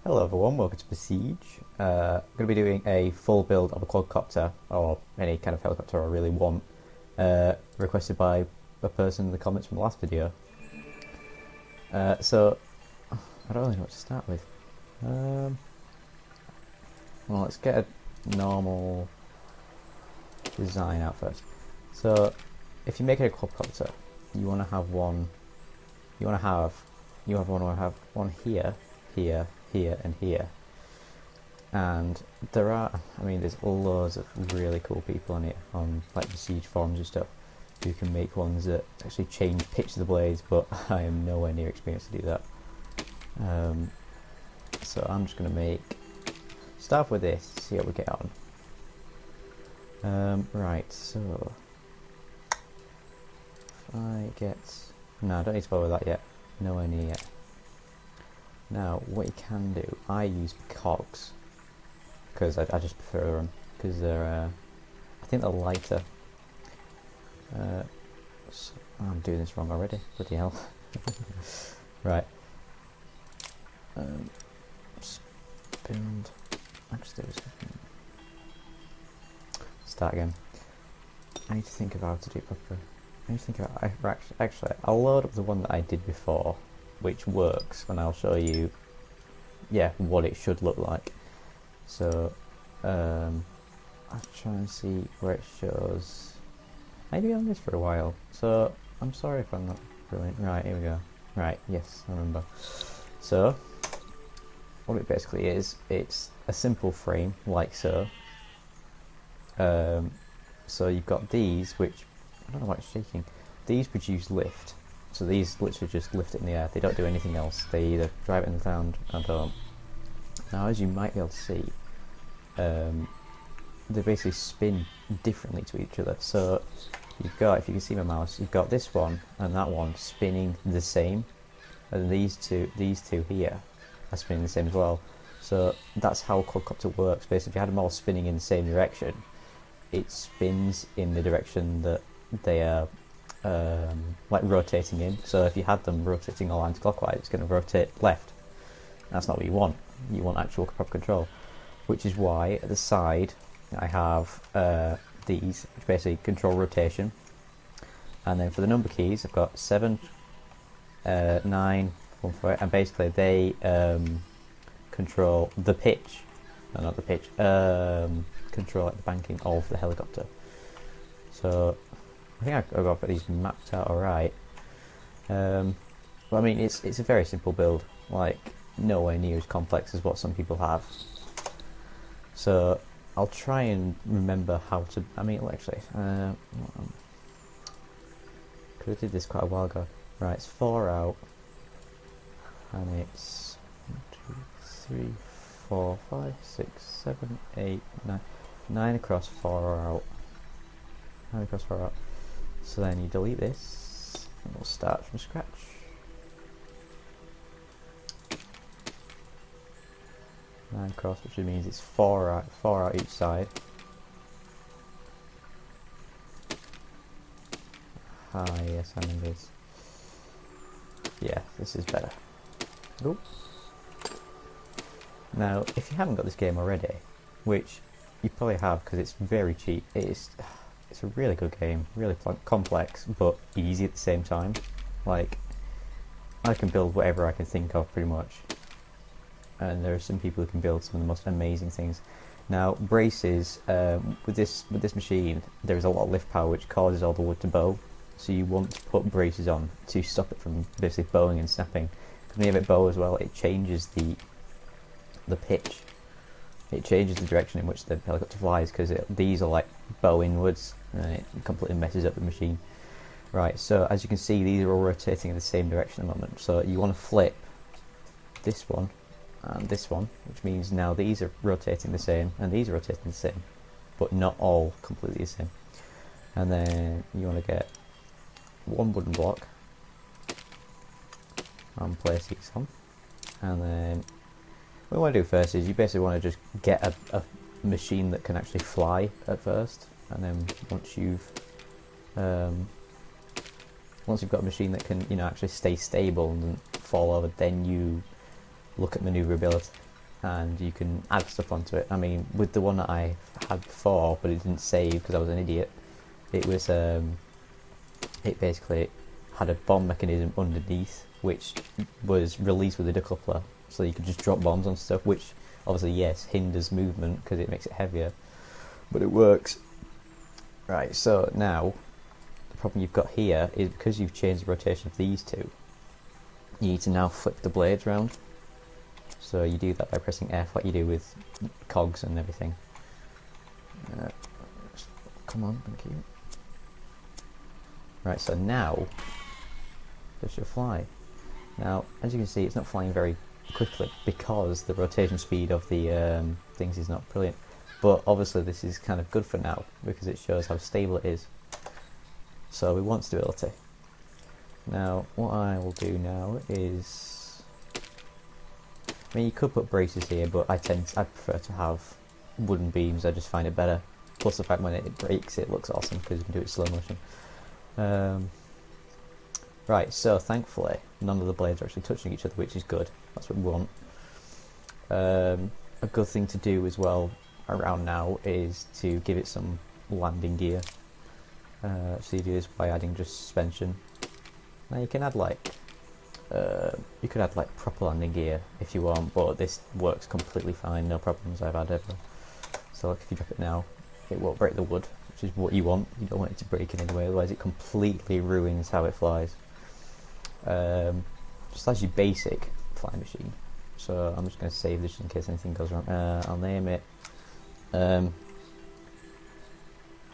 Hello everyone, welcome to Besiege. I'm going to be doing a full build of a quadcopter, or any kind of helicopter I really want, requested by a person in the comments from the last video. So, I don't really know what to start with. Well, let's get a normal design out first. So, if you make it a quadcopter, you want to have one, you want to have one here, here, here and here, and there's loads of really cool people on it, on like Besiege forums and stuff, who can make ones that actually change pitch of the blades, but I am nowhere near experienced to do that. So I'm just going to start with this, see how we get on. Right, so if I get, no, I don't need to bother with that yet, nowhere near yet. Now, what you can do, I use cogs, because I just prefer them, because they're, I think they're lighter. So, I'm doing this wrong already, bloody hell. Right. Build, actually, start again. I need to think of how to do it properly. I need to think about, actually, I'll load up the one that I did before, which works, and I'll show you, what it should look like. So, I'll try and see where it shows. Maybe on this for a while, so I'm sorry if I'm not brilliant. Right, here we go. Right, yes, I remember. So, what it basically is, it's a simple frame, like so. So you've got these, which, I don't know why it's shaking, these produce lift. So these literally just lift it in the air, they don't do anything else, they either drive it in the ground or don't. Now, as you might be able to see, they basically spin differently to each other. So you've got, if you can see my mouse, you've got this one and that one spinning the same, and these two here are spinning the same as well. So that's how quadcopter works. Basically, if you had them all spinning in the same direction, it spins in the direction that they are like rotating in. So if you had them rotating all anti-clockwise, it's going to rotate left. That's not what you want. You want actual proper control, which is why at the side I have these, which basically control rotation. And then for the number keys, I've got 7, 9, 1, 4, and basically they control the pitch, no, not the pitch, control like the banking of the helicopter. So I think I've got these mapped out alright. But I mean, it's a very simple build, like nowhere near as complex as what some people have. So I'll try and remember how to, actually, because I did this quite a while ago. Right, it's 4 out, and it's 1, 2, 3, 4, 5, 6, 7, 8, 9, 9 across, 4 out, 9 across, 4 out. So then you delete this, and we'll start from scratch. Nine across, which means it's 4 out each side. Yes, I know this. Yeah, this is better. Oops. Now, if you haven't got this game already, which you probably have because it's very cheap, it's a really good game, really complex, but easy at the same time. Like, I can build whatever I can think of, pretty much. And there are some people who can build some of the most amazing things. Now, braces, with this machine, there is a lot of lift power which causes all the wood to bow. So you want to put braces on to stop it from basically bowing and snapping. Because when you have it bow as well, it changes the pitch. It changes the direction in which the helicopter flies, because these are like bow inwards, and it completely messes up the machine. Right, so as you can see, these are all rotating in the same direction at the moment. So you want to flip this one and this one, which means now these are rotating the same and these are rotating the same, but not all completely the same. And then you want to get one wooden block and place these on. And then what you want to do first is you basically want to just get a machine that can actually fly at first, and then once you've got a machine that can actually stay stable and fall over, then you look at manoeuvrability. and you can add stuff onto it. I mean, with the one that I had before, but it didn't save because I was an idiot, it was it basically had a bomb mechanism underneath, which was released with the decoupler, so you could just drop bombs on stuff, which obviously, yes, hinders movement because it makes it heavier, but it works. Right, so now the problem you've got here is because you've changed the rotation of these two, you need to now flip the blades around. So you do that by pressing F, like you do with cogs and everything. Come on, thank you. Right, so now this should fly. Now, as you can see, it's not flying very quickly because the rotation speed of the things is not brilliant. But obviously this is kind of good for now because it shows how stable it is. So we want stability. Now, what I will do now is, I mean, you could put braces here, but I prefer to have wooden beams. I just find it better. Plus the fact when it breaks, it looks awesome because you can do it slow motion. Right, so thankfully none of the blades are actually touching each other, which is good. That's what we want. A good thing to do as well around now is to give it some landing gear. So you do this by adding just suspension. Now you can add you could add like proper landing gear if you want, but this works completely fine, no problems I've had ever. So like if you drop it now, it won't break the wood, which is what you want. You don't want it to break in any way, otherwise it completely ruins how it flies. Just as your basic flying machine. So I'm just going to save this in case anything goes wrong. I'll name it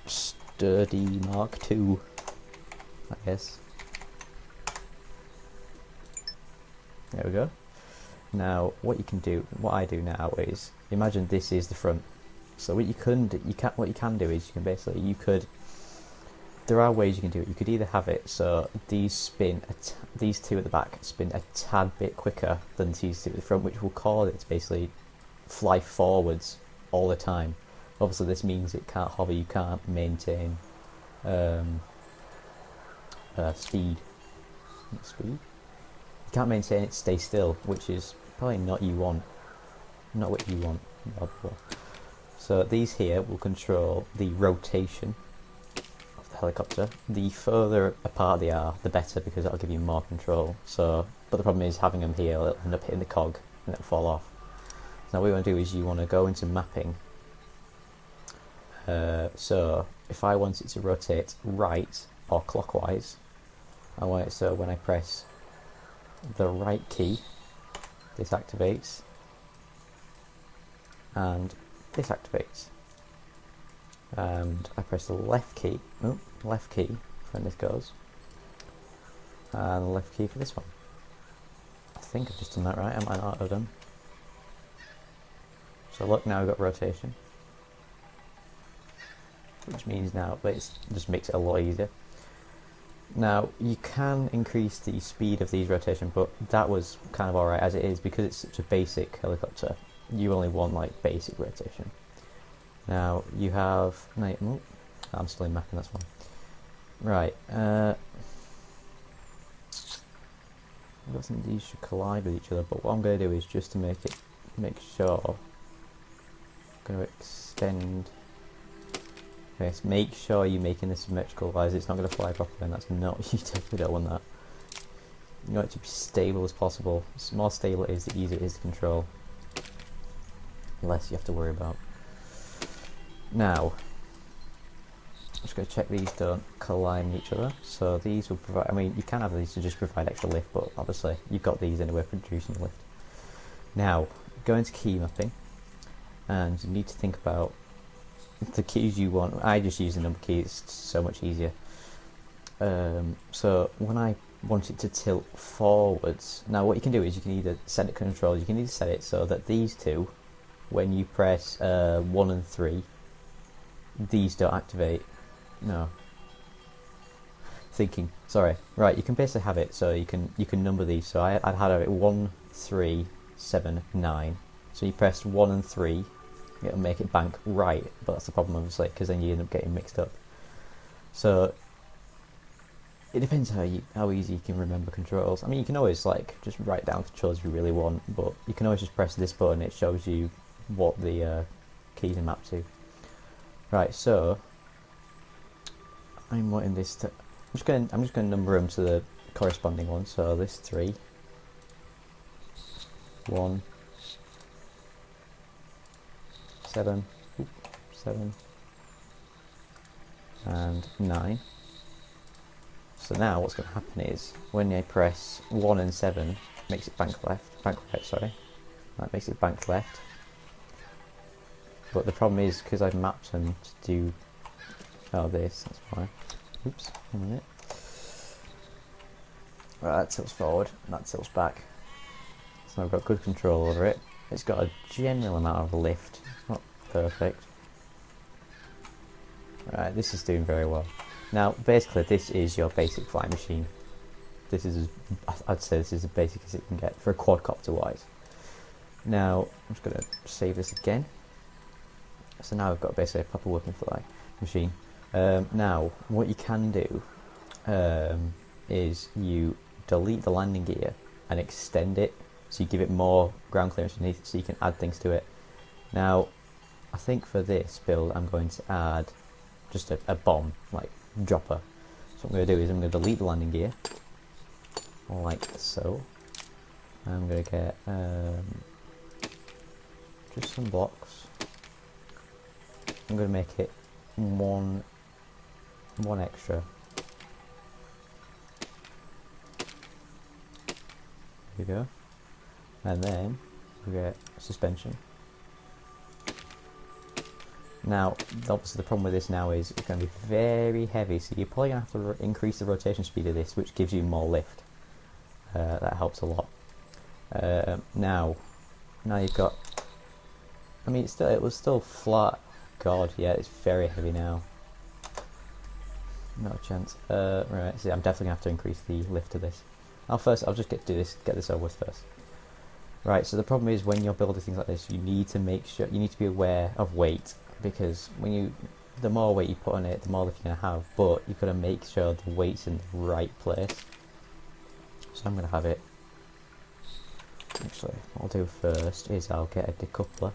Sturdy Mark II, I guess. There we go. Now what I do now is, imagine this is the front. So what you can do is there are ways you can do it. You could either have it so these two at the back spin a tad bit quicker than these two at the front, which will cause it to basically fly forwards all the time. Obviously this means it can't hover, you can't maintain speed. You can't maintain it, stay still, which is probably not what you want. So these here will control the rotation of the helicopter. The further apart they are, the better, because that'll give you more control. So, but the problem is having them here, it'll end up hitting the cog and it'll fall off. Now what you want to do is you want to go into mapping. So if I want it to rotate right or clockwise, I want it so when I press the right key, this activates, and this activates, and I press the left key when this goes, and the left key for this one. I think I've just done that right, I might not have done. So look, now we've got rotation, which means now, but it just makes it a lot easier. Now you can increase the speed of these rotation, but that was kind of alright as it is because it's such a basic helicopter. You only want like basic rotation. Now you have, I'm still in mapping, that's fine. Right, I've got some of these should collide with each other, but what I'm going to do is just to make sure, I'm going to extend. Yes, make sure you're making this symmetrical, otherwise it's not going to fly properly, and that's not, you definitely don't want that. You want it to be stable as possible. The more stable it is, the easier it is to control. Less you have to worry about. Now, I'm just going to check these don't collide with each other. So these will provide, I mean, you can have these to just provide extra lift, but obviously you've got these anyway for producing lift. Now, go into key mapping, and you need to think about the keys you want. I just use the number key, it's so much easier. So when I want it to tilt forwards, now what you can do is you can either set it controls, you can either set it so that these two, when you press 1 and 3, these don't activate. No. Sorry. Right, you can basically have it so you can number these. So I'd had it 1, 3, 7, 9. So you press 1 and 3, it'll make it bank right, but that's the problem obviously, because then you end up getting mixed up. So it depends how easy you can remember controls. I mean, you can always like just write down controls if you really want, but you can always just press this button. It shows you what the keys are mapped to. Right, so I'm wanting this to. I'm just going to number them to the corresponding one. So this 3, 1, 7, 7, and 9. So now what's going to happen is when I press 1 and 7, makes it bank right, sorry. That makes it bank left. But the problem is because I've mapped them to do this, that's why. Oops, 1 minute. Right, that tilts forward and that tilts back. So I've got good control over it. It's got a general amount of lift. It's not perfect. Right, this is doing very well. Now, basically, this is your basic flying machine. This is, I'd say, this is as basic as it can get for a quadcopter wise. Now, I'm just going to save this again. So now I've got basically a proper working fly machine. Now, what you can do is you delete the landing gear and extend it, so you give it more ground clearance underneath, so you can add things to it. Now, I think for this build, I'm going to add just a bomb, like dropper. So what I'm going to do is I'm going to delete the landing gear, like so. I'm going to get just some blocks. I'm going to make it one extra. There we go. And then we get suspension. Now, obviously the problem with this now is it's going to be very heavy, so you're probably going to have to increase the rotation speed of this, which gives you more lift. That helps a lot. Now you've got, I mean, it was still flat. God, yeah, it's very heavy now. Not a chance. Right, see, I'm definitely going to have to increase the lift of this. I'll just get this over with first. Right, so the problem is when you're building things like this, you need to be aware of weight, because the more weight you put on it, the more lift you're going to have, but you've got to make sure the weight's in the right place. So I'm going to have it, actually, what I'll do first is I'll get a decoupler.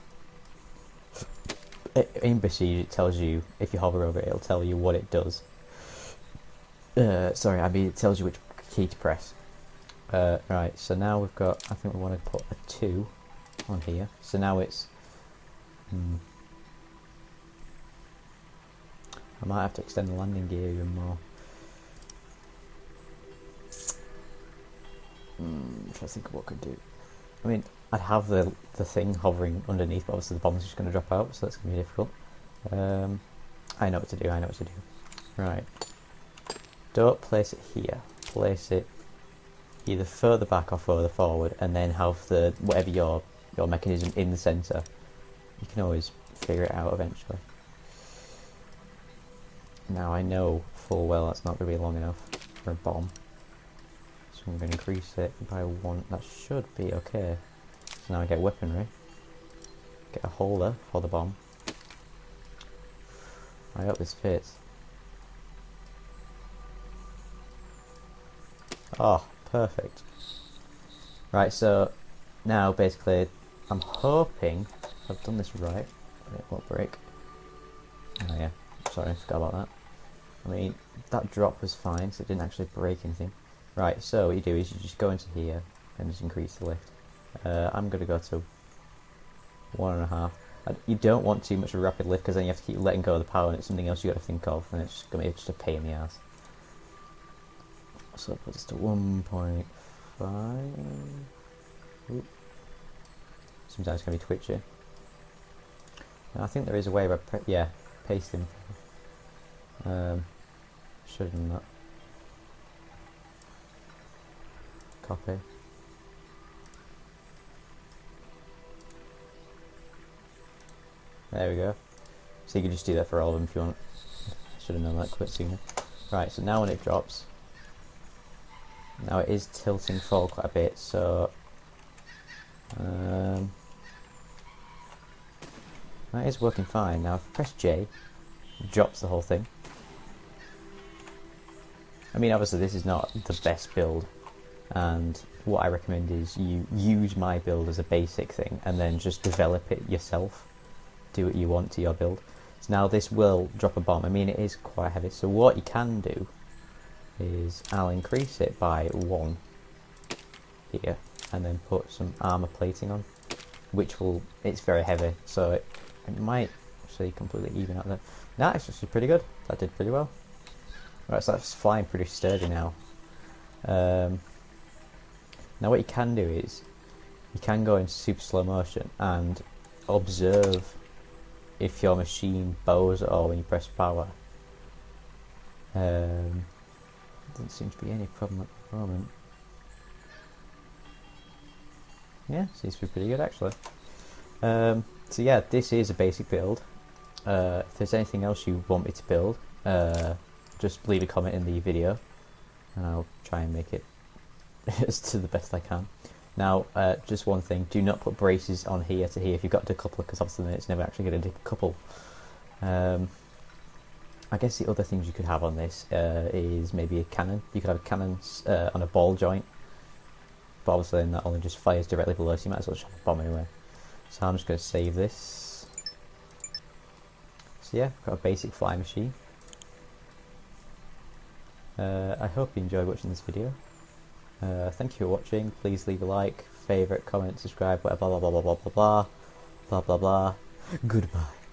In Besiege it tells you, if you hover over it, it'll tell you what it does. It tells you which key to press. Right, so now we've got, I think we want to put a 2 on here. So now it's, I might have to extend the landing gear even more. I'm trying to think of what I could do. I mean, I'd have the thing hovering underneath, but obviously the bomb's just going to drop out, so that's going to be difficult. I know what to do, Right. Don't place it here. Place it either further back or further forward, and then have whatever your mechanism in the centre. You can always figure it out eventually. Now I know full well that's not going to be long enough for a bomb, so I'm going to increase it by 1. That should be okay. So now I get weaponry, get a holder for the bomb. I hope this fits. Oh, perfect. Right, so now basically I'm hoping I've done this right. It won't break. Oh yeah, sorry, forgot about that. I mean, that drop was fine, so it didn't actually break anything. Right, so what you do is you just go into here and just increase the lift. I'm going to go to 1.5. You don't want too much of a rapid lift, because then you have to keep letting go of the power, and it's something else you got to think of, and it's going to be just a pain in the ass. So I'll put this to 1.5. Sometimes it's going to be twitchy. And I think there is a way of pasting. Should have done that. Copy. There we go. So you can just do that for all of them if you want. Should have known that quite sooner. Right, so now when it drops, now it is tilting forward quite a bit, so that is working fine. Now if I press J, it drops the whole thing. I mean, obviously this is not the best build, and what I recommend is you use my build as a basic thing and then just develop it yourself. Do what you want to your build. So now this will drop a bomb. I mean, it is quite heavy, so what you can do is I'll increase it by 1 here and then put some armor plating on, which will, it's very heavy, so it might actually completely even out there. That's actually pretty good. That did pretty well. Right, so that's flying pretty sturdy now. Now what you can do is you can go in super slow motion and observe if your machine bows at all when you press power. Doesn't seem to be any problem at the moment. Yeah, seems to be pretty good actually. So yeah, this is a basic build. If there's anything else you want me to build, just leave a comment in the video and I'll try and make it as to the best I can. Now, just one thing, do not put braces on here to here if you've got a decoupler, because obviously then it's never actually going to decouple. I guess the other things you could have on this is maybe a cannon. You could have a cannon on a ball joint, but obviously then that only just fires directly below, so you might as well just have a bomb anyway. So I'm just going to save this. So yeah, got a basic fly machine. I hope you enjoyed watching this video. Thank you for watching. Please leave a like, favourite, comment, subscribe, whatever, blah blah blah blah blah blah blah blah blah blah. Goodbye.